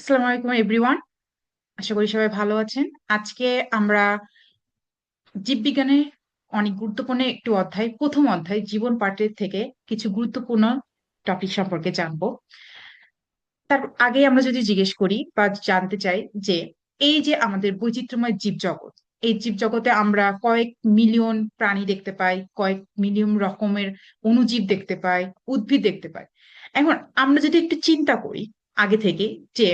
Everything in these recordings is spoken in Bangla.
আসসালামু আলাইকুম এভরিওয়ান। আশা করি সবাই ভালো আছেন। আজকে আমরা জীববিজ্ঞানের অনেক গুরুত্বপূর্ণ একটি অধ্যায়, প্রথম অধ্যায় জীবন পাঠের থেকে কিছু গুরুত্বপূর্ণ টপিক সম্পর্কে জানবো। তার আগে আমরা যদি জিজ্ঞেস করি বা জানতে চাই যে এই যে আমাদের বৈচিত্র্যময় জীবজগৎ, এই জীবজগতে আমরা কয়েক মিলিয়ন প্রাণী দেখতে পাই, কয়েক মিলিয়ন রকমের অণুজীব দেখতে পাই, উদ্ভিদ দেখতে পাই। এখন আমরা যদি একটু চিন্তা করি আগে থেকে, যে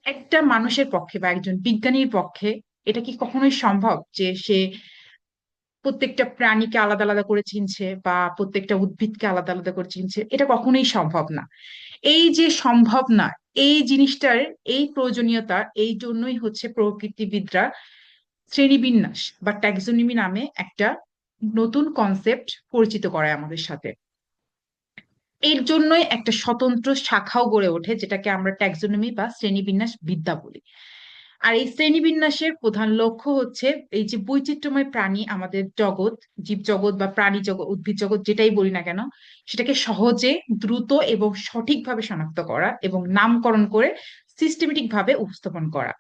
একটা মানুষের পক্ষে বা একজন বিজ্ঞানীর পক্ষে এটা কি কখনোই সম্ভব যে সে প্রত্যেকটা প্রাণীকে আলাদা আলাদা করে চিনছে বা প্রত্যেকটা উদ্ভিদকে আলাদা আলাদা করে চিনছে? এটা কখনোই সম্ভব না। এই যে সম্ভব না, এই জিনিসটার এই প্রয়োজনীয়তা, এই জন্যই হচ্ছে প্রকৃতিবিদরা শ্রেণীবিন্যাস বা ট্যাক্সোনমি নামে একটা নতুন কনসেপ্ট পরিচিত করায় আমাদের সাথে। এর জন্যই একটা স্বতন্ত্র শাখাও গড়ে ওঠে, যেটাকে আমরা ট্যাক্সোনমি বা শ্রেণীবিন্যাস বিদ্যা বলি। আর এই শ্রেণীবিন্যাসের প্রধান লক্ষ্য হচ্ছে এই যে বৈচিত্র্যময় প্রাণী, আমাদের জগৎ, জীব জগৎ বা প্রাণী জগৎ, উদ্ভিদ জগৎ যেটাই বলি না কেন, সেটাকে সহজে, দ্রুত এবং সঠিকভাবে শনাক্ত করা এবং নামকরণ করে সিস্টেমেটিক ভাবে উপস্থাপন করা,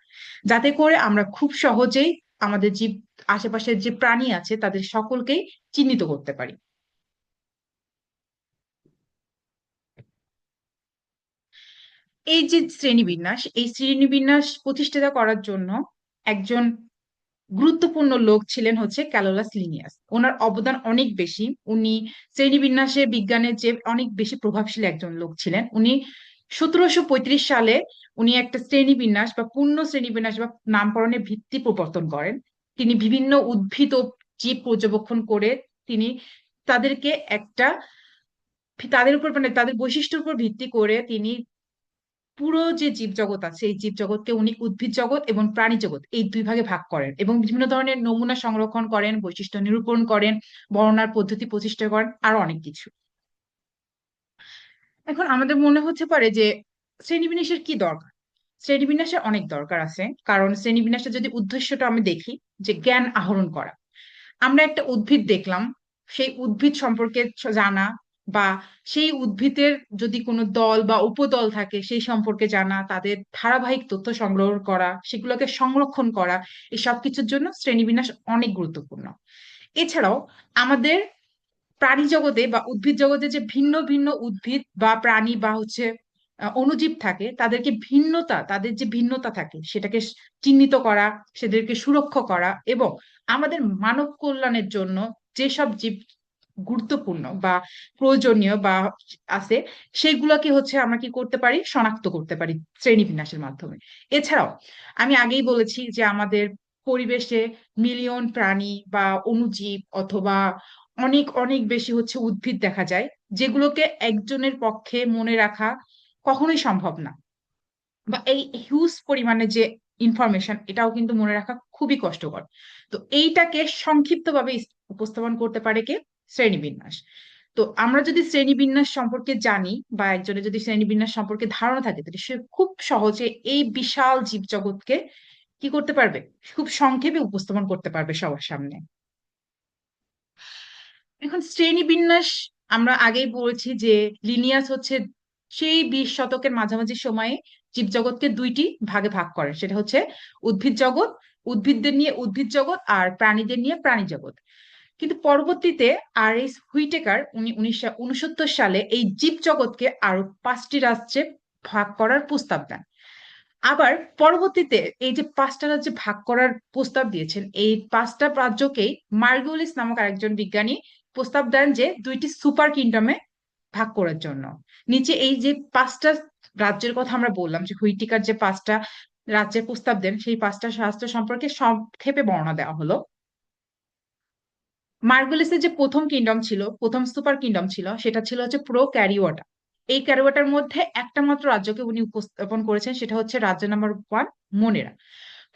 যাতে করে আমরা খুব সহজেই আমাদের জীব, আশেপাশের যে প্রাণী আছে তাদের সকলকেই চিহ্নিত করতে পারি। এই যে শ্রেণীবিন্যাস, এই শ্রেণীবিন্যাস প্রতিষ্ঠাতা করার জন্য একজন গুরুত্বপূর্ণ লোক ছিলেন হচ্ছে ক্যালোলাস লিনিয়াস। ওনার অবদান অনেক বেশি। উনি শ্রেণীবিন্যাসের বিজ্ঞানের যে অনেক বেশি প্রভাবশালী একজন লোক ছিলেন। উনি 1735 সালে উনি একটা শ্রেণীবিন্যাস বা পূর্ণ শ্রেণীবিন্যাস বা নামকরণের ভিত্তি প্রবর্তন করেন। তিনি বিভিন্ন উদ্ভিদ ও জীব পর্যবেক্ষণ করে তিনি তাদেরকে একটা, তাদের উপর মানে তাদের বৈশিষ্ট্যের উপর ভিত্তি করে তিনি পুরো যে জীবজগৎ আছে এই জীবজগৎকে উনি উদ্ভিদ জগৎ এবং প্রাণী জগৎ এই দুই ভাগে ভাগ করেন এবং বিভিন্ন ধরনের নমুনা সংরক্ষণ করেন, বৈশিষ্ট্য নিরূপণ করেন, বর্ণনার পদ্ধতি প্রতিষ্ঠা করেন, আরো অনেক কিছু। এখন আমাদের মনে হতে পারে যে শ্রেণীবিন্যাসের কি দরকার? শ্রেণীবিন্যাসের অনেক দরকার আছে, কারণ শ্রেণীবিন্যাসের যদি উদ্দেশ্যটা আমি দেখি যে জ্ঞান আহরণ করা। আমরা একটা উদ্ভিদ দেখলাম, সেই উদ্ভিদ সম্পর্কে জানা, বা সেই উদ্ভিদের যদি কোনো দল বা উপদল থাকে সেই সম্পর্কে জানা, তাদের ধারাবাহিক তথ্য সংগ্রহ করা, সেগুলোকে সংরক্ষণ করা, এই সব কিছুর জন্য শ্রেণীবিন্যাস অনেক গুরুত্বপূর্ণ। এছাড়াও আমাদের প্রাণী জগতে বা উদ্ভিদ জগতে যে ভিন্ন ভিন্ন উদ্ভিদ বা প্রাণী বা হচ্ছে অণুজীব থাকে, তাদেরকে ভিন্নতা, তাদের যে ভিন্নতা থাকে সেটাকে চিহ্নিত করা, সেদেরকে সুরক্ষা করা, এবং আমাদের মানব কল্যাণের জন্য যেসব জীব গুরুত্বপূর্ণ বা প্রয়োজনীয় বা আছে, সেইগুলোকে হচ্ছে আমরা কি করতে পারি, শনাক্ত করতে পারি শ্রেণীবিন্যাসের মাধ্যমে। এছাড়াও আমি আগেই বলেছি যে আমাদের পরিবেশে মিলিয়ন প্রাণী বা অণুজীব অথবা অনেক অনেক বেশি হচ্ছে উদ্ভিদ দেখা যায়, যেগুলোকে একজনের পক্ষে মনে রাখা কখনোই সম্ভব না। বা এই হিউজ পরিমাণে যে ইনফরমেশন, এটাও কিন্তু মনে রাখা খুবই কষ্টকর। তো এইটাকে সংক্ষিপ্তভাবে উপস্থাপন করতে পারে কে? শ্রেণীবিন্যাস। তো আমরা যদি শ্রেণীবিন্যাস সম্পর্কে জানি বা একজনের যদি শ্রেণীবিন্যাস সম্পর্কে ধারণা থাকে, তাহলে সে খুব সহজে এই বিশাল জীবজগৎকে কি করতে পারবে, খুব সংক্ষেপে উপস্থাপন করতে পারবে সবার সামনে। এখন শ্রেণীবিন্যাস, আমরা আগেই বলেছি যে লিনিয়াস হচ্ছে সেই 20 শতকের মাঝামাঝি সময়ে জীবজগৎকে দুইটি ভাগে ভাগ করেন। সেটা হচ্ছে উদ্ভিদ জগৎ, উদ্ভিদদের নিয়ে উদ্ভিদ জগৎ, আর প্রাণীদের নিয়ে প্রাণী জগৎ। কিন্তু পরবর্তীতে আর এস হুইটেকার উনি 1969 সালে এই জীব জগৎকে আরো 5টি রাজ্যে ভাগ করার প্রস্তাব দেন। আবার পরবর্তীতে এই যে 5টা রাজ্যে ভাগ করার প্রস্তাব দিয়েছেন, এই 5টা রাজ্যকেই মার্গুলিস নামক আরেকজন বিজ্ঞানী প্রস্তাব দেন যে দুইটি সুপার কিংডমে ভাগ করার জন্য। নিচে এই যে 5টা রাজ্যের কথা আমরা বললাম, যে হুইটিকার যে 5টা রাজ্যের প্রস্তাব দেন, সেই 5টা রাজ্য সম্পর্কে সংক্ষেপে বর্ণনা দেওয়া হলো। মার্গুলিসের যে প্রথম কিংডম ছিল, প্রথম সুপার কিংডম ছিল, সেটা ছিল হচ্ছে প্রো ক্যারিওটা। এই ক্যারিওটার মধ্যে একটা মাত্র রাজ্যকে উনি উপস্থাপন করেছেন, সেটা হচ্ছে রাজ্য নাম্বার 1, মোনেরা।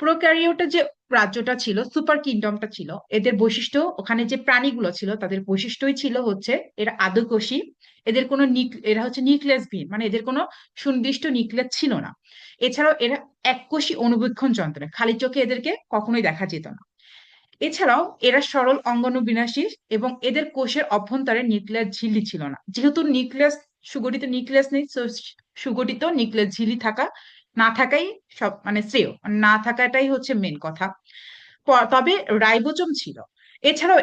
প্রোক্যারিওটের যে রাজ্যটা ছিল, সুপার কিংডমটা ছিল, এদের বৈশিষ্ট্য, ওখানে যে প্রাণীগুলো ছিল তাদের বৈশিষ্ট্যই ছিল হচ্ছে এরা আদুকোষী। এদের কোনো এরা হচ্ছে নিউক্লিয়াসবিহীন, মানে এদের কোনো সুনির্দিষ্ট নিউক্লিয়াস ছিল না। এছাড়াও এরা এককোষী অনুবীক্ষণ যন্ত্র, খালি চোখে এদেরকে কখনোই দেখা যেত না। এছাড়াও এরা সরল অঙ্গাণু বিন্যাসী এবং এদের কোষের অভ্যন্তরে নিউক্লিয়াস ঝিল্লি ছিল না। যেহেতু নিউক্লিয়াস, সুগঠিত নিউক্লিয়াস নেই, so সুগঠিত নিউক্লিয়াস ঝিল্লি থাকা না থাকাই সব মানে শ্রেয়, না থাকাটাই হচ্ছে মেন কথা। তবে রাইবোজোম ছিল। এছাড়াও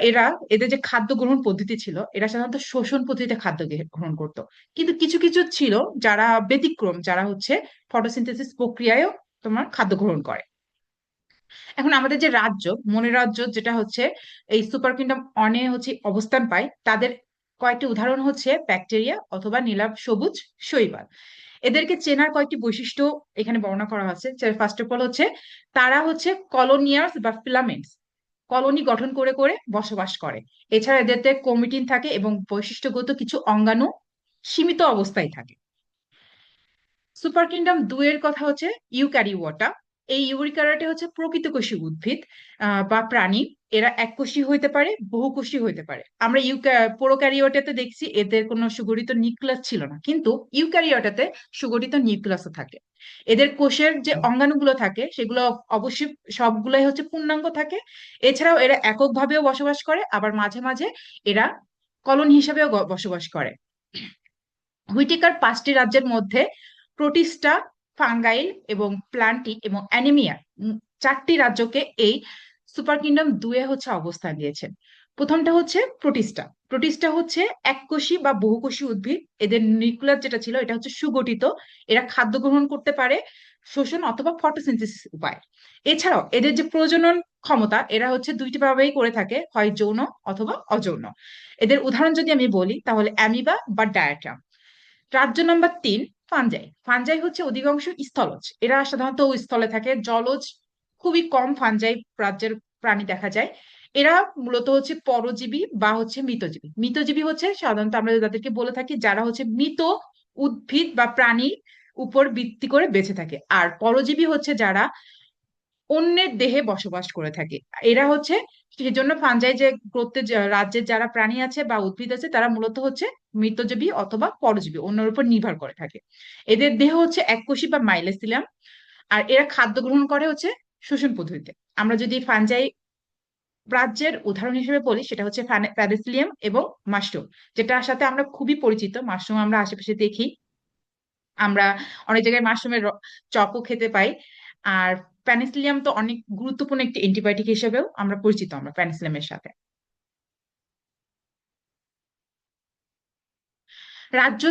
এদের যে খাদ্য গ্রহণ পদ্ধতি ছিল, এরা সাধারণত শোষণ পদ্ধতিতে খাদ্য গ্রহণ করত। কিন্তু কিছু কিছু ছিল যারা ব্যতিক্রম, যারা হচ্ছে ফটোসিনথেসিস প্রক্রিয়ায়ও তোমার খাদ্য গ্রহণ করে। এখন আমাদের যে রাজ্য, মনের রাজ্য যেটা হচ্ছে এই সুপার কিংডম অনে হচ্ছে অবস্থান পায়, তাদের কয়েকটি উদাহরণ হচ্ছে ব্যাকটেরিয়া অথবা নীলাভ সবুজ শৈবাল। এদেরকে চেনার কয়েকটি বৈশিষ্ট্য এখানে বর্ণনা করা হচ্ছে। ফার্স্ট অফ অল হচ্ছে তারা হচ্ছে কলোনিয়াস বা ফিলামেন্টস, কলোনি গঠন করে করে বসবাস করে। এছাড়া এদেরতে কোমিটিন থাকে এবং বৈশিষ্ট্যগত কিছু অঙ্গাণু সীমিত অবস্থায় থাকে। সুপার কিংডম 2 এর কথা হচ্ছে ইউক্যারিওটা। এই ইউরিক্যারিওটা হচ্ছে প্রকৃতকোষী উদ্ভিদ বা প্রাণী। এরা এককোষী হইতে পারে, বহুকোষী হইতে পারে। আমরা প্রোক্যারিওটাতে দেখছি এদের কোনো সুগঠিত নিউক্লিয়াস ছিল না, কিন্তু ইউক্যারিওটাতে সুগঠিত নিউক্লিয়াসও থাকে। এদের কোষের যে অঙ্গাণুগুলো থাকে সেগুলো অবশ্যই সবগুলাই হচ্ছে পূর্ণাঙ্গ থাকে। এছাড়াও এরা এককভাবেও বসবাস করে, আবার মাঝে মাঝে এরা কলোনি হিসেবেও বসবাস করে। হুইটেকার 5টি রাজ্যের মধ্যে প্রোটিস্টা, ফাঙ্গাইল এবং প্লান্টি এবং অ্যানিমিয়া 4টি রাজ্যকে এই সুপার কিংডম 2 হচ্ছে অবস্থান দিয়েছেন। প্রথমটা হচ্ছে প্রোটিস্টা। প্রোটিস্টা হচ্ছে এককোষী বা বহুকোষী উদ্ভিদ। এদের নিউক্লিয়াস যেটা ছিল এটা হচ্ছে সুগঠিত। এরা খাদ্য গ্রহণ করতে পারে শোষণ অথবা ফটোসিনথেসিস উপায়। এছাড়াও এদের যে প্রজনন ক্ষমতা, এরা হচ্ছে দুইটি ভাবেই করে থাকে, হয় যৌন অথবা অযৌন। এদের উদাহরণ যদি আমি বলি তাহলে অ্যামিবা বা ডায়াটাম। রাজ্য নাম্বার 3, ফানজাই। ফানজাই হচ্ছে অধিকাংশ স্থলজ, এরা সাধারণত স্থলে থাকে। জলজ খুবই কম ফানজাই রাজ্যের প্রাণী দেখা যায়। এরা মূলত হচ্ছে পরজীবী বা হচ্ছে মৃতজীবী। মৃতজীবী হচ্ছে সাধারণত আমরা যাদেরকে বলে থাকি যারা হচ্ছে মৃত উদ্ভিদ বা প্রাণী উপর ভিত্তি করে বেঁচে থাকে। আর পরজীবী হচ্ছে যারা অন্যের দেহে বসবাস করে থাকে। এরা হচ্ছে সেই জন্য ফানজাই যে প্রত্যেক রাজ্যের যারা প্রাণী আছে বা উদ্ভিদ আছে তারা মূলত হচ্ছে মৃতজীবী অথবা পরজীবী, অন্যের উপর নির্ভর করে থাকে। এদের দেহ হচ্ছে এককোষী বা মাইলেসিলিয়াম। আর এরা খাদ্য গ্রহণ করে হচ্ছে শোষণ পদ্ধতিতে। আমরা যদি ফানজাই রাজ্যের উদাহরণ হিসেবে বলি সেটা হচ্ছে প্যারাসিলিয়াম এবং মাশরুম, যেটার সাথে আমরা খুবই পরিচিত। মাশরুম আমরা আশেপাশে দেখি, আমরা অনেক জায়গায় মাশরুমের চপও খেতে পাই। আর পেনিসিলিয়াম তো অনেক গুরুত্বপূর্ণ একটি অ্যান্টিবায়োটিক হিসেবেও আমরা পরিচিত আমরা পেনিসিলিয়ামের সাথে। রাজ্য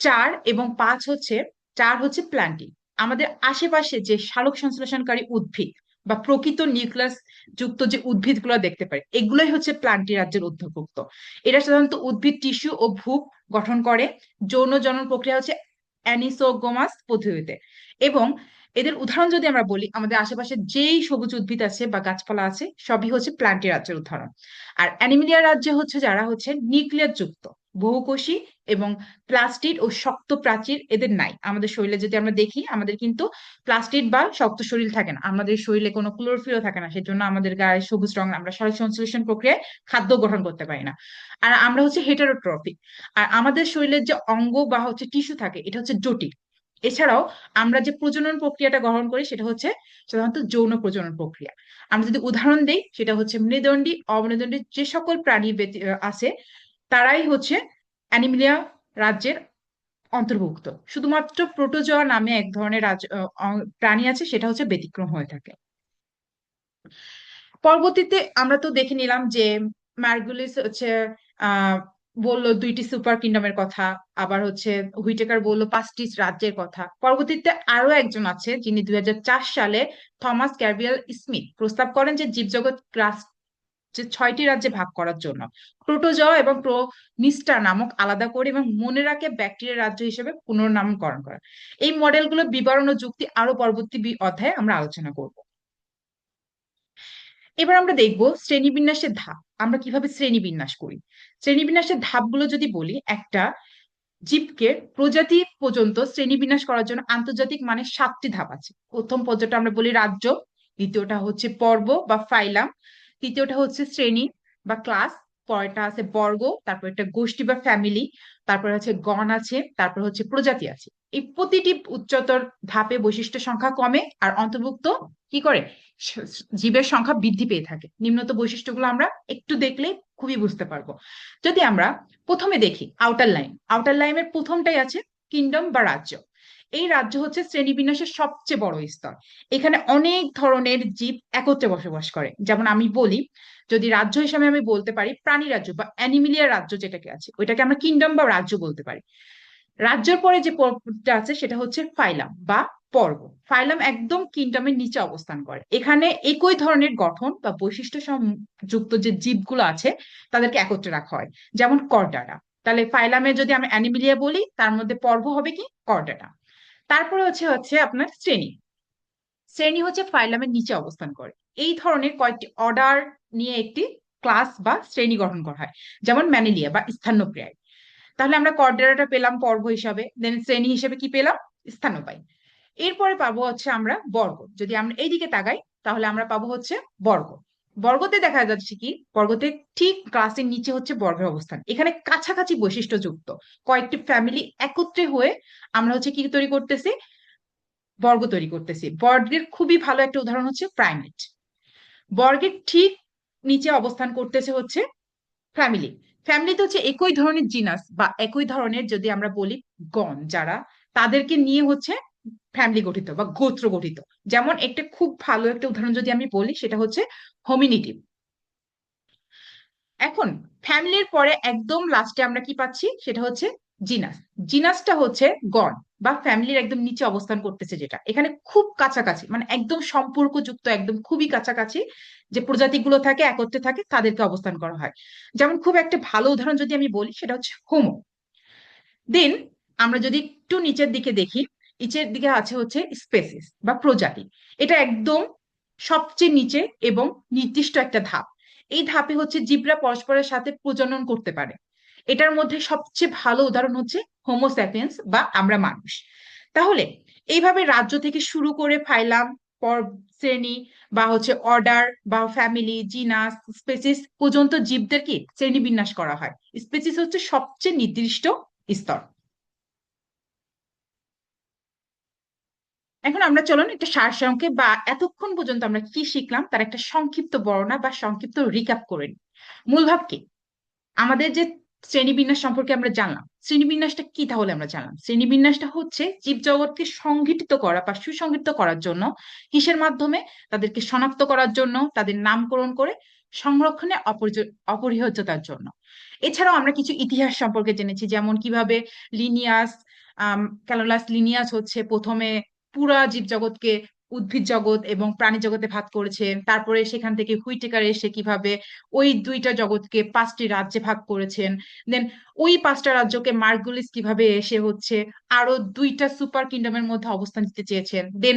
4 এবং 5 হচ্ছে, 4 হচ্ছে প্ল্যান্টিং। আমাদের আশেপাশে যে সালোক সংশ্লেষণকারী উদ্ভিদ বা প্রকৃত নিউক্লিয়াস যুক্ত যে উদ্ভিদগুলো দেখতে পাই, এগুলোই হচ্ছে প্ল্যান্টি রাজ্যের অন্তর্ভুক্ত। এরা সাধারণত উদ্ভিদ টিস্যু ও ভূপ গঠন করে যৌন জনন প্রক্রিয়া হচ্ছে অ্যানিসোগোমাস পদ্ধতিতে। এবং এদের উদাহরণ যদি আমরা বলি, আমাদের আশেপাশে যেই সবুজ উদ্ভিদ আছে বা গাছপালা আছে সবই হচ্ছে প্ল্যান্টি রাজ্যের উদাহরণ। আর অ্যানিমিলিয়া রাজ্যে হচ্ছে যারা হচ্ছে নিউক্লিয়াস যুক্ত, বহুকোষী এবং প্লাস্টিড ও শক্ত প্রাচীর এদের নাই। আমাদের শরীরে যদি আমরা দেখি, আমাদের কিন্তু প্লাস্টিড বা শক্ত শরীর থাকে না, আমাদের শরীরে কোনো ক্লোরোফিলও থাকে না, সেজন্য আমাদের গায়ে সবুজ রং, আমরা সালোক সংশ্লেষণ প্রক্রিয়ায় খাদ্য গ্রহণ করতে পারি না। আর আমরা হচ্ছে হেটারোট্রফিক। আর আমাদের শরীরের যে অঙ্গ বা হচ্ছে টিস্যু থাকে এটা হচ্ছে জটিল। এছাড়াও আমরা যে প্রজনন প্রক্রিয়াটা গ্রহণ করি সেটা হচ্ছে সাধারণত যৌন প্রজনন প্রক্রিয়া। আমরা যদি উদাহরণ দিই সেটা হচ্ছে মেরুদণ্ডী, অমেরুদণ্ডী যে সকল প্রাণী আছে তারাই হচ্ছে অ্যানিমিলিয়া রাজ্যের অন্তর্ভুক্ত। শুধুমাত্র প্রোটোজোয়া নামে এক ধরনের প্রাণী আছে, সেটা হচ্ছে ব্যতিক্রম হয়ে থাকে। পরবর্তীতে আমরা তো দেখে নিলাম যে মার্গুলিস হচ্ছে আহ বললো 2টি সুপার কিংডমের কথা, আবার হচ্ছে হুইটেকার বললো 5টি রাজ্যের কথা। পরবর্তীতে আরো একজন আছে যিনি 2004 সালে থমাস ক্যারভিয়াল স্মিথ প্রস্তাব করেন যে জীবজগৎ ক্লাস যে 6টি রাজ্যে ভাগ করার জন্য প্রোটোজোয়া এবং প্রোনিস্টা নামক আলাদা করে এবং মনে রাখে ব্যাকটেরিয়া রাজ্য হিসেবে পুনর্নামকরণ করা। এই মডেলগুলো বিবরণ ও যুক্তি আরো পরবর্তী অধ্যায়ে আমরা আলোচনা করব। এবার আমরা দেখব শ্রেণীবিন্যাসের ধাপ, আমরা কিভাবে শ্রেণীবিন্যাস করি। শ্রেণীবিন্যাসের ধাপগুলো যদি বলি, একটা জীবকে প্রজাতি পর্যন্ত শ্রেণীবিন্যাস করার জন্য আন্তর্জাতিক মানে 7টি ধাপ আছে। প্রথম পর্যায়টা আমরা বলি রাজ্য, দ্বিতীয়টা হচ্ছে পর্ব বা ফাইলাম, তৃতীয়টা হচ্ছে শ্রেণী বা ক্লাস, পরেরটা আছে বর্গ, তারপর একটা গোষ্ঠী বা ফ্যামিলি, তারপর হচ্ছে গণ আছে, তারপর হচ্ছে প্রজাতি আছে। এই প্রতিটি উচ্চতর ধাপে বৈশিষ্ট্য সংখ্যা কমে আর অন্তর্ভুক্ত কি করে, জীবের সংখ্যা বৃদ্ধি পেয়ে থাকে। নিম্নত বৈশিষ্ট্যগুলো আমরা একটু দেখলে খুবই বুঝতে পারবো। যদি আমরা প্রথমে দেখি আউটার লাইন, আউটার লাইনের প্রথমটাই আছে কিংডম বা রাজ্য। এই রাজ্য হচ্ছে শ্রেণীবিন্যাসের সবচেয়ে বড় স্তর। এখানে অনেক ধরনের জীব একত্রে বসবাস করে। যেমন আমি বলি, যদি রাজ্য হিসাবে আমি বলতে পারি, প্রাণী রাজ্য বা অ্যানিমিলিয়া রাজ্য যেটাকে আছে ওইটাকে আমরা কিংডম বা রাজ্য বলতে পারি। রাজ্যের পরে যে পর্বটা আছে সেটা হচ্ছে ফাইলাম বা পর্ব। ফাইলাম একদম কিংডমের নিচে অবস্থান করে। এখানে একই ধরনের গঠন বা বৈশিষ্ট্য যুক্ত যে জীবগুলো আছে তাদেরকে একত্রে রাখা হয়, যেমন করডাটা। তাহলে ফাইলামে যদি আমি অ্যানিমিলিয়া বলি, তার মধ্যে পর্ব হবে কি করডাটা। তারপরে হচ্ছে হচ্ছে আপনার শ্রেণী। শ্রেণী হচ্ছে ফাইলামের নিচে অবস্থান করে। এই ধরনের কয়েকটি অর্ডার নিয়ে একটি ক্লাস বা শ্রেণী গঠন করা হয়, যেমন ম্যানিলিয়া বা স্তন্যপ্রায়। তাহলে আমরা কর্ডেরাটা পেলাম পর্ব হিসাবে, দেন শ্রেণী হিসেবে কি পেলাম, স্তন্যপায়ী। এরপরে পাবো হচ্ছে আমরা বর্গ। যদি আমরা এইদিকে তাকাই তাহলে আমরা পাবো হচ্ছে বর্গ। বর্গতে দেখা যাচ্ছে কি, বর্গতে ঠিক ক্লাসের নিচে হচ্ছে বর্গের অবস্থান। এখানে কাছাকাছি বৈশিষ্ট্য যুক্ত কয়েকটি ফ্যামিলি একত্রে হয়ে আমরা হচ্ছে কি তৈরি করতেছি, বর্গ তৈরি করতেছি। বর্গের খুবই ভালো একটা উদাহরণ হচ্ছে প্রাইমেট। বর্গের ঠিক নিচে অবস্থান করতেছে হচ্ছে ফ্যামিলি। ফ্যামিলিতে হচ্ছে একই ধরনের জিনাস বা একই ধরনের, যদি আমরা বলি গণ যারা, তাদেরকে নিয়ে হচ্ছে ফ্যামিলি গঠিত বা গোত্র গঠিত। যেমন একটা খুব ভালো একটা উদাহরণ যদি আমি বলি, সেটা হচ্ছে হোমিনিটিভ। এখন ফ্যামিলির পরে একদম লাস্টে আমরা কি পাচ্ছি, সেটা হচ্ছে জিনাস। জিনাসটা হচ্ছে গণ বা ফ্যামিলির একদম নিচে অবস্থান করতেছে, যেটা এখানে খুব কাছাকাছি, মানে একদম সম্পর্কযুক্ত, একদম খুবই কাছাকাছি যে প্রজাতিগুলো থাকে একত্রে থাকে তাদেরকে অবস্থান করা হয়। যেমন খুব একটা ভালো উদাহরণ যদি আমি বলি, সেটা হচ্ছে হোমো। দেন আমরা যদি একটু নিচের দিকে দেখি, নিচের দিকে আছে হচ্ছে স্পেসিস বা প্রজাতি। এটা একদম সবচেয়ে নিচে এবং নির্দিষ্ট একটা ধাপ। এই ধাপে হচ্ছে জীবরা পরস্পরের সাথে প্রজনন করতে পারে। এটার মধ্যে সবচেয়ে ভালো উদাহরণ হচ্ছে হোমোস্যাপিয়েন্স বা আমরা মানুষ। তাহলে এইভাবে রাজ্য থেকে শুরু করে ফাইলাম, পর শ্রেণী বা হচ্ছে অর্ডার বা ফ্যামিলি, জিনাস, স্পেসিস পর্যন্ত জীবদের কি শ্রেণীবিন্যাস করা হয়। স্পেসিস হচ্ছে সবচেয়ে নির্দিষ্ট স্তর। এখন আমরা চলুন একটা সারসংক্ষেপ বা এতক্ষণ পর্যন্ত আমরা কি শিখলাম তার একটা সংক্ষিপ্ত বর্ণনা বা সংক্ষিপ্ত রিক্যাপ করে নিই। মূল ভাব কি, আমাদের যে শ্রেণীবিন্যাস সম্পর্কে আমরা জানলাম, শ্রেণীবিন্যাসটা কি তাহলে আমরা জানলাম, শ্রেণীবিন্যাসটা হচ্ছে জীবজগৎকে সংগঠিত করা বা সুসংগঠিত করার জন্য, কিসের মাধ্যমে, তাদেরকে শনাক্ত করার জন্য, তাদের নামকরণ করে সংরক্ষণে অপরিহার্যতার জন্য। এছাড়াও আমরা কিছু ইতিহাস সম্পর্কে জেনেছি, যেমন কিভাবে লিনিয়াস, ক্যালোলাস লিনিয়াস হচ্ছে প্রথমে পুরা জীবজগৎকে উদ্ভিদ জগৎ এবং প্রাণী জগতে ভাগ করেছেন। তারপরে সেখান থেকে হুইটেকার এসে কিভাবে ওই দুইটা জগৎকে 5টি রাজ্যে ভাগ করেছেন। দেন ওই 5টা রাজ্যকে মার্গুলিস কিভাবে এসে হচ্ছে আরো 2টা সুপার কিংডমের মধ্যে অবস্থান দিতে চেয়েছেন। দেন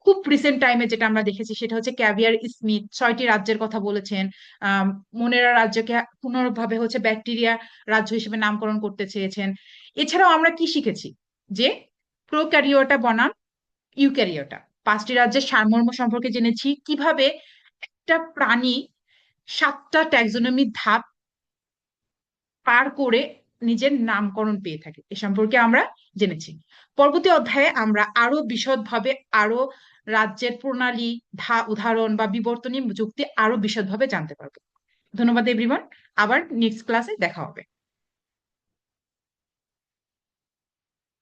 খুব রিসেন্ট টাইমে যেটা আমরা দেখেছি সেটা হচ্ছে ক্যাভিয়ার স্মিথ 6টি রাজ্যের কথা বলেছেন। আহ মোনেরা রাজ্যকে পুনর্ভাবে হচ্ছে ব্যাকটেরিয়া রাজ্য হিসেবে নামকরণ করতে চেয়েছেন। এছাড়াও আমরা কি শিখেছি, যে প্রোক্যারিওটা বনাম ইউক্যারিওটা, 5টি রাজ্যের সারমর্ম সম্পর্কে জেনেছি, কিভাবে একটা প্রাণী 7টা ট্যাক্সোনমির ধাপ পার করে নিজের নামকরণ পেয়ে থাকে, এ সম্পর্কে আমরা জেনেছি। পরবর্তী অধ্যায়ে আমরা আরো বিশদভাবে, আরো রাজ্যের প্রণালী, উদাহরণ বা বিবর্তনী যুক্তি আরো বিশদভাবে জানতে পারবো। ধন্যবাদ এভরিওয়ান। আবার নেক্সট ক্লাসে দেখা হবে।